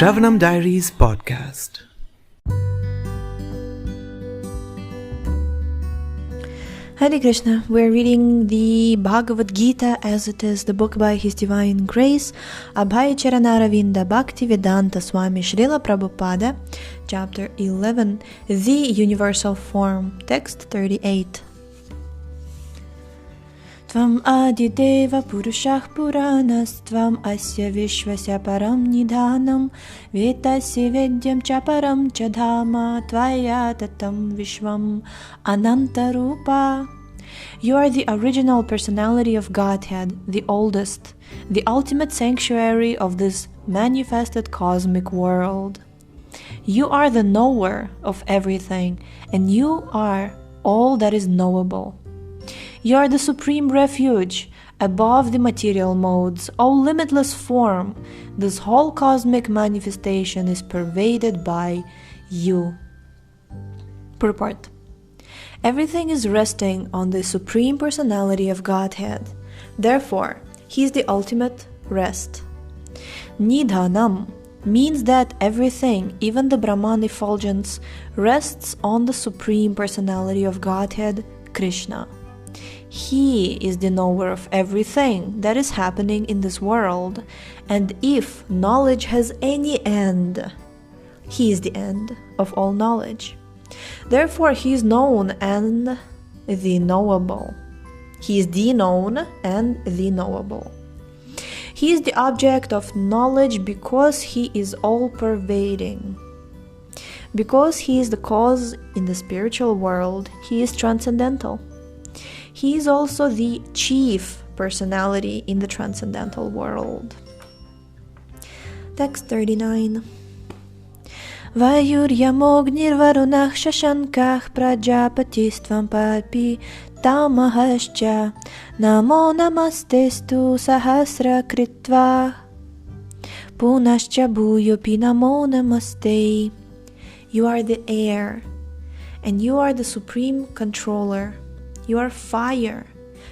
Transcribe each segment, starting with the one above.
Shravanam Diaries podcast. Hare Krishna. We're reading the Bhagavad Gita as it is, the book by His Divine Grace, Abhay Charanaravinda Bhaktivedanta Swami Srila Prabhupada, chapter 11, the Universal Form, text 38. Tvam adideva purushah puranas, tvam asya vishvasya param nidhanam, vetasya vedyam cha param cha dhama, tvaya tatam vishvam anantarupa. You are the original personality of Godhead, the oldest, the ultimate sanctuary of this manifested cosmic world. You are the knower of everything, and you are all that is knowable. You are the supreme refuge above the material modes, O limitless form. This whole cosmic manifestation is pervaded by you. Purport. Everything is resting on the supreme personality of Godhead. Therefore, He is the ultimate rest. Nidhanam means that everything, even the Brahman effulgence, rests on the supreme personality of Godhead, Krishna. He is the knower of everything that is happening in this world, and if knowledge has any end, He is the end of all knowledge. Therefore, He is known and the knowable. He is the known and the knowable. He is the object of knowledge because He is all-pervading. Because He is the cause in the spiritual world, He is transcendental. He is also the chief personality in the transcendental world. Text 39. Vayuryamognirvarunah shashankah prajapatistvam papi tamahascha namo namastestu sahasra kritva punascha bhuyopi namo namaste. You are the air, and you are the supreme controller. You are fire,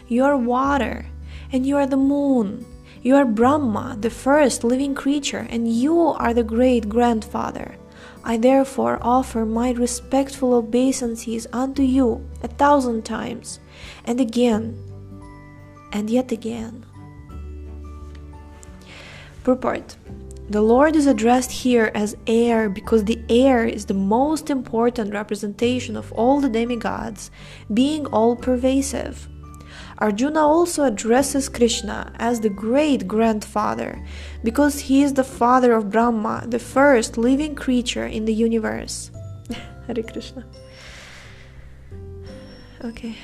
you are water, and you are the moon. You are Brahma, the first living creature, and you are the great grandfather. I therefore offer my respectful obeisances unto you 1,000 times, and again, and yet again. Purport. The Lord is addressed here as air because the air is the most important representation of all the demigods, being all-pervasive. Arjuna also addresses Krishna as the great grandfather because he is the father of Brahma, the first living creature in the universe. Hare Krishna. Okay.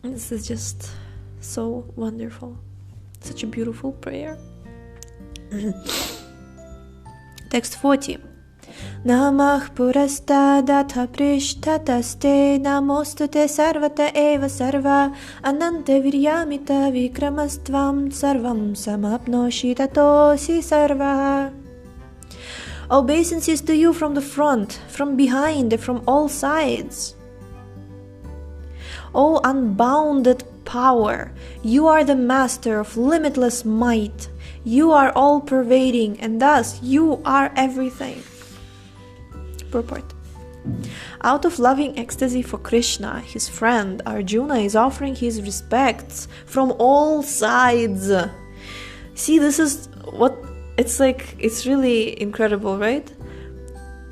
This is just so wonderful. Such a beautiful prayer. Text 40. Namah purastadatha prishtataste namostute sarvata eva sarva anante viryamita vikramastvam sarvam samapnoshi tatosi sarva. Obeisances to you from the front, from behind, and from all sides. O unbounded power, you are the master of limitless might. You are all-pervading, and thus you are everything. Purport. Out of loving ecstasy for Krishna, his friend, Arjuna is offering his respects from all sides. See, this is what it's like. It's really incredible, right?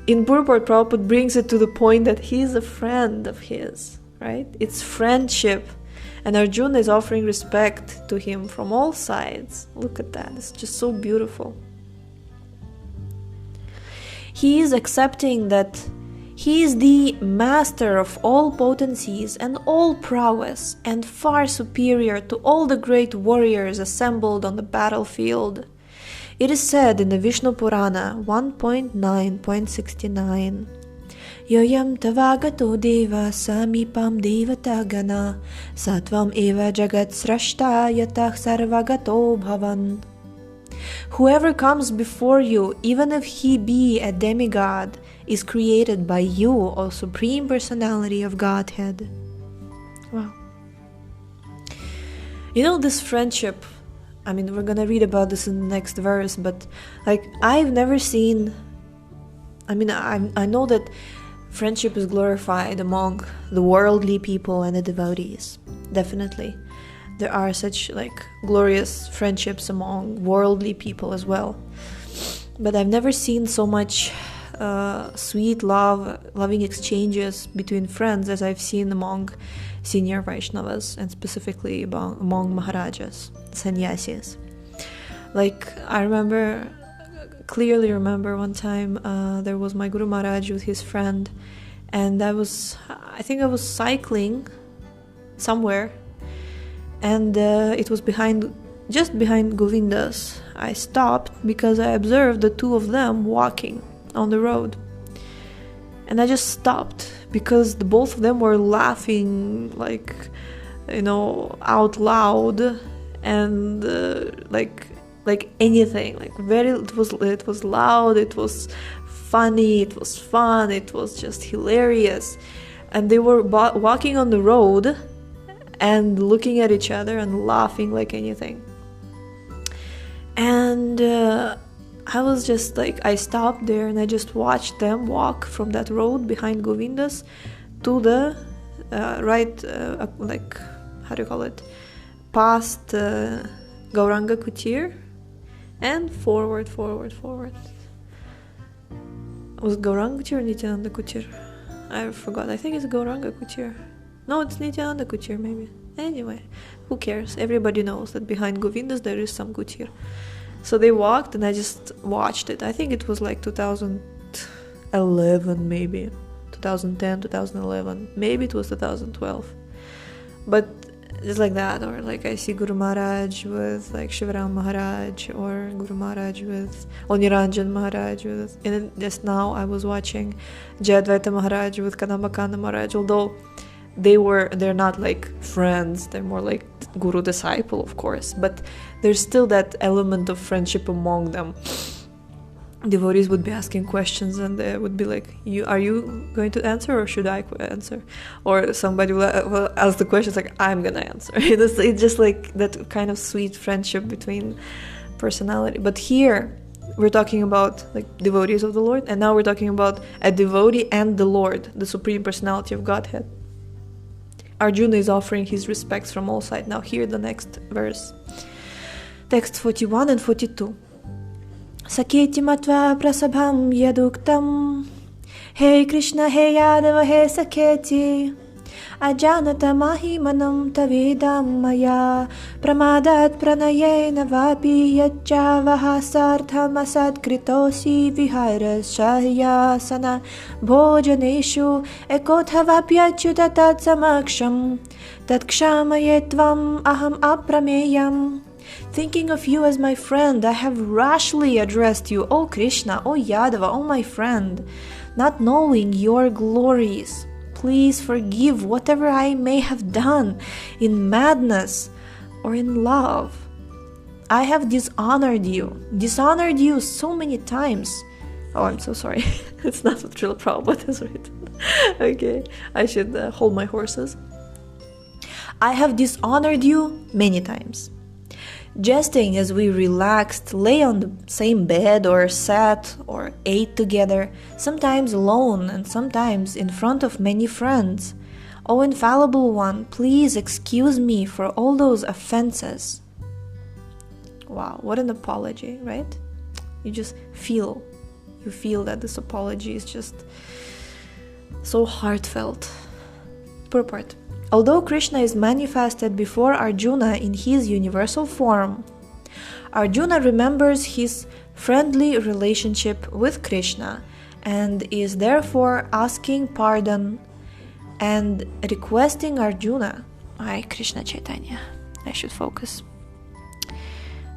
In Purport, Prabhupada brings it to the point that he is a friend of his, right? It's friendship. And Arjuna is offering respect to him from all sides. Look at that. It's just so beautiful. He is accepting that he is the master of all potencies and all prowess, and far superior to all the great warriors assembled on the battlefield. It is said in the Vishnu Purana 1.9.69. Yoyam tavagato deva samipam devata gana satvam eva jagat srashta yatah sarvagato bhavan. Whoever comes before you, even if he be a demigod, is created by you, O Supreme Personality of Godhead. Wow. You know, this friendship I mean, we're gonna read about this in the next verse, but like, I've never seen, I mean, I know that friendship is glorified among the worldly people and the devotees. Definitely. There are such like glorious friendships among worldly people as well. But I've never seen so much sweet loving exchanges between friends as I've seen among senior Vaishnavas, and specifically among Maharajas, sannyasis. Like, I clearly remember one time there was my Guru Maharaj with his friend, and I think I was cycling somewhere, and it was just behind Govinda's. I stopped because I observed the two of them walking on the road, and I just stopped because both of them were laughing, like, out loud, and like anything, like it was loud, it was funny, it was fun, it was just hilarious, and they were walking on the road and looking at each other and laughing like anything. And I was just like, I stopped there and I just watched them walk from that road behind Govinda's to the right, like, how do you call it, past Gauranga Kutir, and forward. Was it Gauranga Kutir or Nityananda Kutir? I forgot. I think it's Gauranga Kutir. No, it's Nityananda Kutir maybe. Anyway, who cares? Everybody knows that behind Govinda's there is some Kutir. So they walked and I just watched it. I think it was like 2011 maybe. 2010, 2011. Maybe it was 2012. But just like that, or like I see Guru Maharaj with like Shivaram Maharaj, or Guru Maharaj with Niranjan Maharaj with, and then just now I was watching Jayadvaita Maharaj with Kadambakanda Maharaj, although they're not like friends, they're more like guru disciple, of course, but there's still that element of friendship among them. Devotees would be asking questions and they would be like, are you going to answer or should I answer? Or somebody will ask the questions like, I'm gonna answer. It's just like that kind of sweet friendship between personality. But here we're talking about like devotees of the Lord, and now we're talking about a devotee and the Lord, the Supreme Personality of Godhead. Arjuna is offering his respects from all sides. Now hear the next verse. Text 41 and 42. Saketi matva prasabham yaduktam. Hey Krishna, hey Yadava, hey Saketi. Ajanata mahimanam tavedam maya. Pramadat pranayena vapi yajjavaha sartham asad kritosi viharas shahyasana bhojaneshu ekothavapyachyuta tat samaksham tat kshamayetvam aham aprameyam. Thinking of you as my friend, I have rashly addressed you, O Krishna, O Yadava, O my friend, not knowing your glories. Please forgive whatever I may have done in madness or in love. I have dishonored you so many times. Oh, I'm so sorry. It's not what Srila Prabhupada has written. Okay, I should hold my horses. I have dishonored you many times. Jesting as we relaxed, lay on the same bed, or sat or ate together, sometimes alone and sometimes in front of many friends. O infallible one, please excuse me for all those offenses. Wow, what an apology, right? You feel that this apology is just so heartfelt. Purport. Although Krishna is manifested before Arjuna in his universal form, Arjuna remembers his friendly relationship with Krishna and is therefore asking pardon and requesting Arjuna. Krishna Chaitanya. I should focus.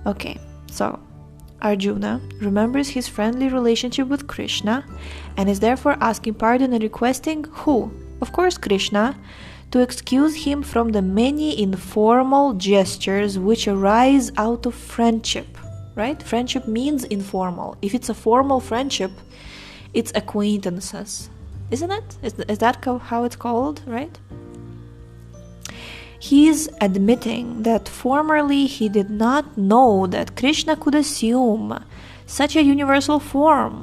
Okay, so Arjuna remembers his friendly relationship with Krishna and is therefore asking pardon and requesting who? Of course, Krishna, to excuse him from the many informal gestures which arise out of friendship, right? Friendship means informal. If it's a formal friendship, it's acquaintances, isn't it? Is that how it's called, right? He is admitting that formerly he did not know that Krishna could assume such a universal form,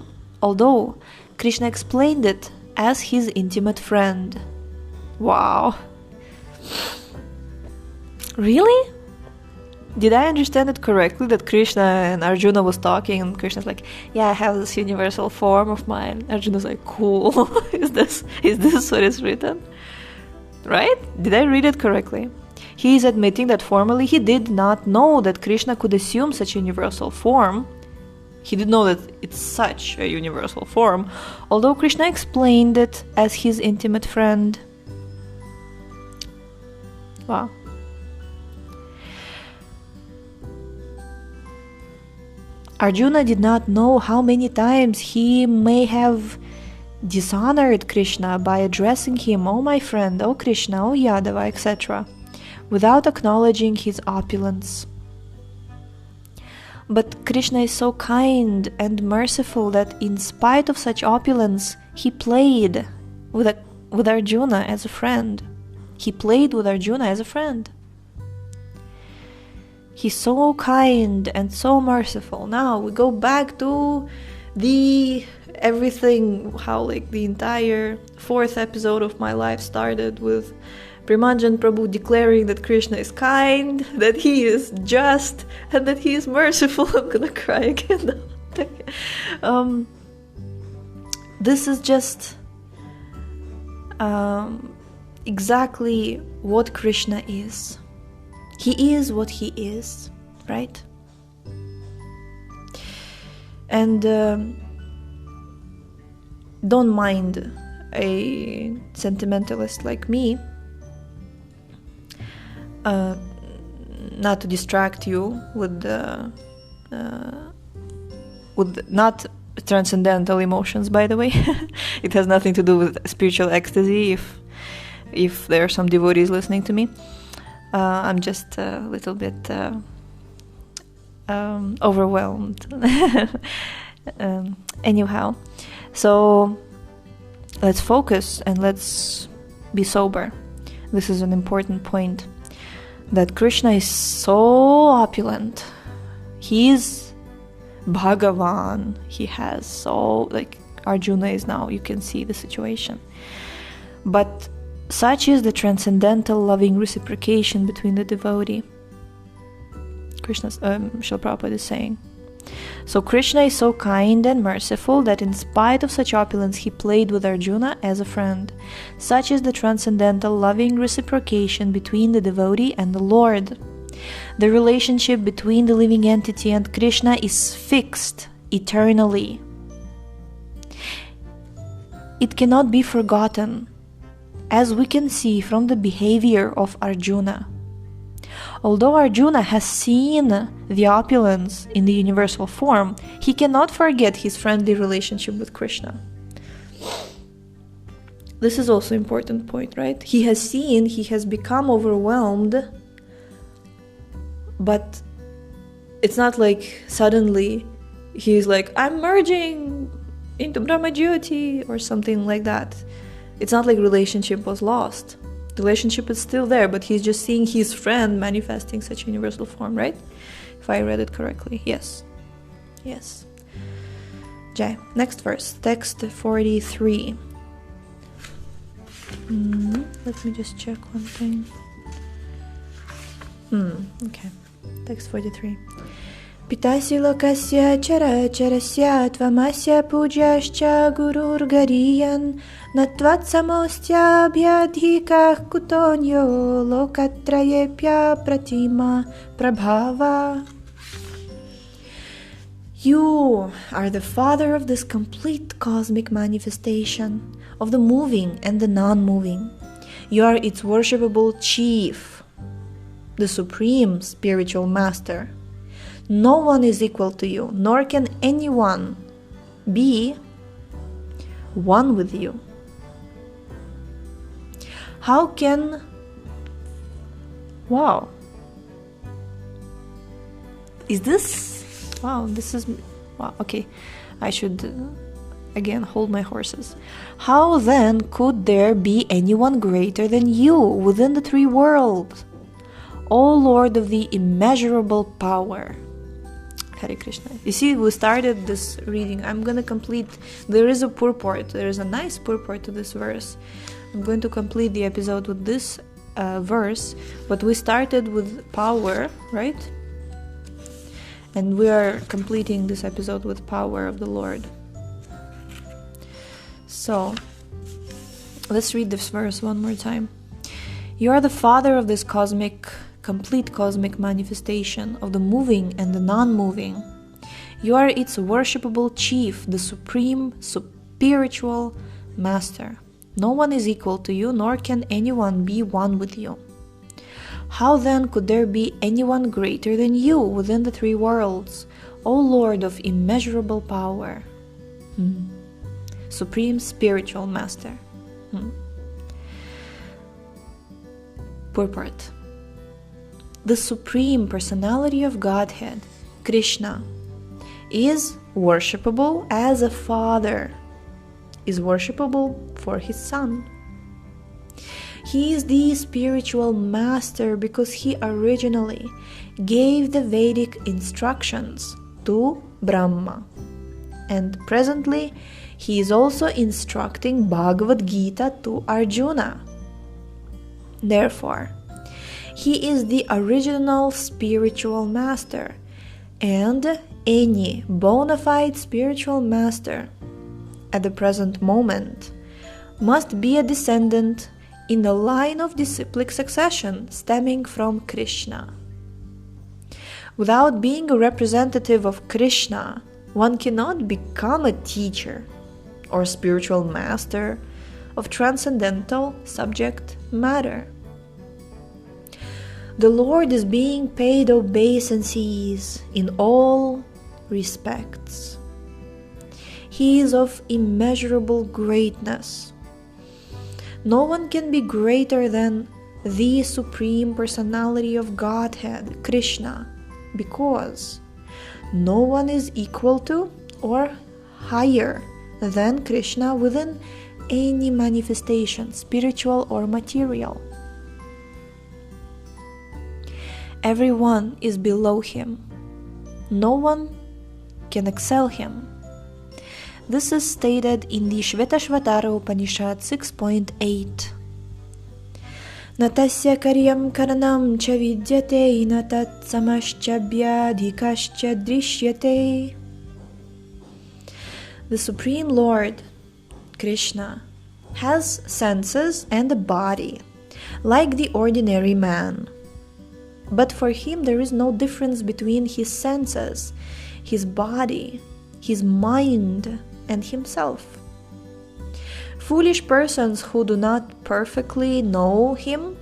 although Krishna explained it as his intimate friend. Wow. Really? Did I understand it correctly that Krishna and Arjuna was talking and Krishna's like, yeah, I have this universal form of mine. Arjuna's like, cool. Is this what is written? Right? Did I read it correctly? He is admitting that formerly he did not know that Krishna could assume such a universal form. He didn't know that it's such a universal form, although Krishna explained it as his intimate friend. Wow. Arjuna did not know how many times he may have dishonored Krishna by addressing him, "Oh my friend, oh Krishna, oh Yadava," etc., without acknowledging his opulence. But Krishna is so kind and merciful that in spite of such opulence, he played with Arjuna as a friend. He played with Arjuna as a friend. He's so kind and so merciful. Now we go back to everything, how like the entire 4th episode of my life started with Premanjan Prabhu declaring that Krishna is kind, that he is just, and that he is merciful. I'm gonna cry again. This is just exactly what Krishna is. He is what he is, right? And don't mind a sentimentalist like me, not to distract you with not transcendental emotions, by the way. It has nothing to do with spiritual ecstasy, if there are some devotees listening to me. I'm just a little bit overwhelmed. Anyhow, so let's focus and let's be sober. This is an important point, that Krishna is so opulent. He is Bhagavan. He has so, like Arjuna is now, you can see the situation. But such is the transcendental loving reciprocation between the devotee. Krishna's, Srila Prabhupada is saying. So Krishna is so kind and merciful that in spite of such opulence, he played with Arjuna as a friend. Such is the transcendental loving reciprocation between the devotee and the Lord. The relationship between the living entity and Krishna is fixed eternally. It cannot be forgotten, as we can see from the behavior of Arjuna. Although Arjuna has seen the opulence in the universal form, he cannot forget his friendly relationship with Krishna. This is also an important point, right? He has seen, he has become overwhelmed, but it's not like suddenly he's like, I'm merging into Brahmajyoti or something like that. It's not like relationship was lost. The relationship is still there, but he's just seeing his friend manifesting such a universal form, right? If I read it correctly. Yes. Yes. Jai. Next verse. Text 43. Let me just check one thing. Okay. Text 43. Pitasi lokasya chara charasya tvamasya pujascha gurur gariyan natvat samostya abhyadhika kutonyo lokatrayepya pratima prabhava. You are the father of this complete cosmic manifestation, of the moving and the non-moving. You are its worshipable chief, the supreme spiritual master. No one is equal to you, nor can anyone be one with you. How can... Wow. Is this... Wow, this is... Wow, okay. I should, again, hold my horses. How then could there be anyone greater than you within the three worlds? O Lord of the immeasurable power. Hare Krishna. You see, we started this reading. I'm going to complete. There is a purport. There is a nice purport to this verse. I'm going to complete the episode with this verse. But we started with power, right? And we are completing this episode with power of the Lord. So, let's read this verse one more time. You are the Father of this complete cosmic manifestation of the moving and the non-moving. You are its worshipable chief, the supreme spiritual master. No one is equal to you, nor can anyone be one with you. How then could there be anyone greater than you within the three worlds, O Lord of immeasurable power? Supreme spiritual master. Purport. The Supreme Personality of Godhead, Krishna, is worshipable as a father, is worshipable for his son. He is the spiritual master because he originally gave the Vedic instructions to Brahma. And presently, he is also instructing Bhagavad Gita to Arjuna. Therefore, he is the original spiritual master, and any bona fide spiritual master at the present moment must be a descendant in the line of disciplic succession stemming from Krishna. Without being a representative of Krishna, one cannot become a teacher or spiritual master of transcendental subject matter. The Lord is being paid obeisances in all respects. He is of immeasurable greatness. No one can be greater than the Supreme Personality of Godhead, Krishna, because no one is equal to or higher than Krishna within any manifestation, spiritual or material. Everyone is below him. No one can excel him. This is stated in the Shvetashvatara Upanishad 6.8. Natasya karyam karanam cha vidyate natat samascha vyadhikascha drishyate. The Supreme Lord, Krishna, has senses and a body, like the ordinary man. But for him there is no difference between his senses, his body, his mind, and himself. Foolish persons who do not perfectly know him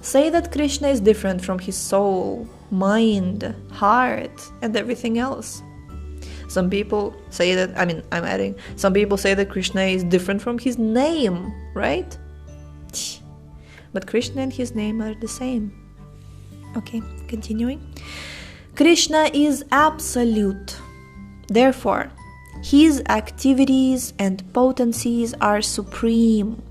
say that Krishna is different from his soul, mind, heart, and everything else. Some people say that, some people say that Krishna is different from his name, right? But Krishna and his name are the same. Okay, continuing. Krishna is absolute. Therefore, his activities and potencies are supreme.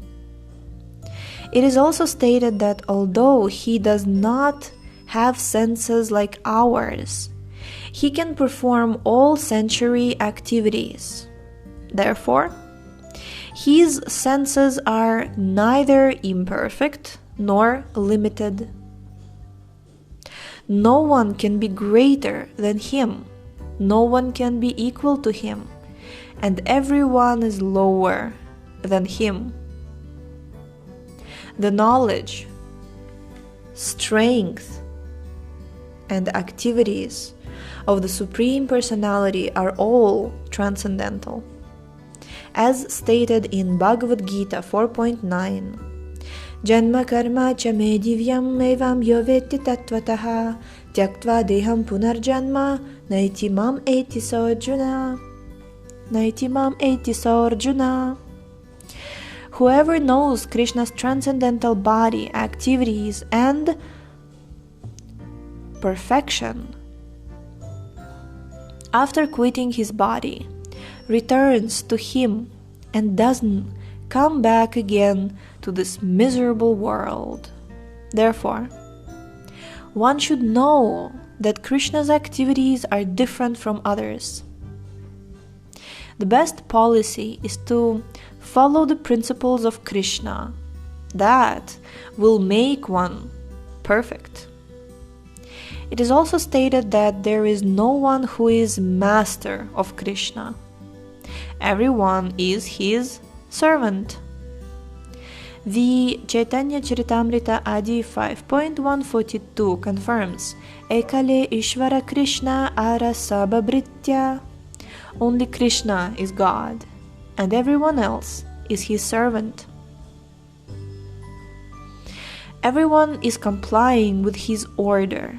It is also stated that although he does not have senses like ours, he can perform all sensory activities. Therefore, his senses are neither imperfect nor limited. No one can be greater than him. No one can be equal to him. And everyone is lower than him. The knowledge, strength, and activities of the Supreme Personality are all transcendental. As stated in Bhagavad Gita 4.9, Janma karma cha me divyam evam yovetti tattvataha tyaktva deham punarjanma naiti mam eti so Arjuna. Naiti mam eti so Arjuna. Whoever knows Krishna's transcendental body, activities, and perfection, after quitting his body, returns to him and doesn't come back again to this miserable world. Therefore, one should know that Krishna's activities are different from others. The best policy is to follow the principles of Krishna. That will make one perfect. It is also stated that there is no one who is master of Krishna. Everyone is his servant. The Chaitanya Charitamrita Adi 5.142 confirms Ekale Ishvara Krishna Arasa Britya. Only Krishna is God, and everyone else is his servant. Everyone is complying with his order.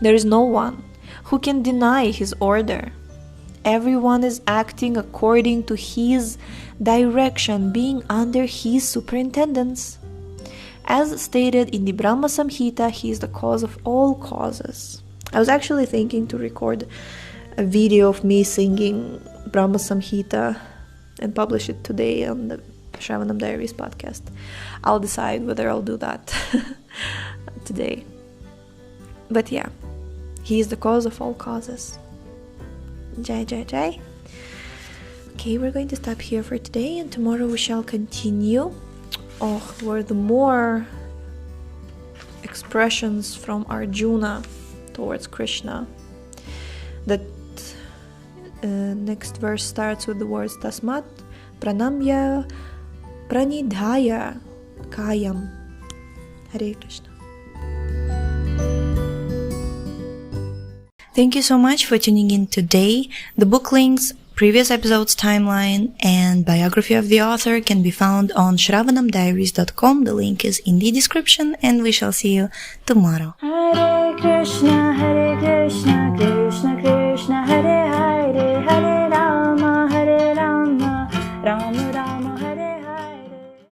There is no one who can deny his order. Everyone is acting according to his direction, being under his superintendence. As stated in the Brahma Samhita, he is the cause of all causes. I was actually thinking to record a video of me singing Brahma Samhita and publish it today on the Shravanam Diaries podcast. I'll decide whether I'll do that today. But yeah, he is the cause of all causes. Jai Jai Jai. Okay, we're going to stop here for today, and tomorrow we shall continue. With more expressions from Arjuna towards Krishna. That next verse starts with the words Tasmat Pranamya Pranidhaya Kayam. Hare Krishna. Thank you so much for tuning in today. The book links, previous episodes timeline, and biography of the author can be found on shravanamdiaries.com. The link is in the description, and we shall see you tomorrow. Hare Krishna.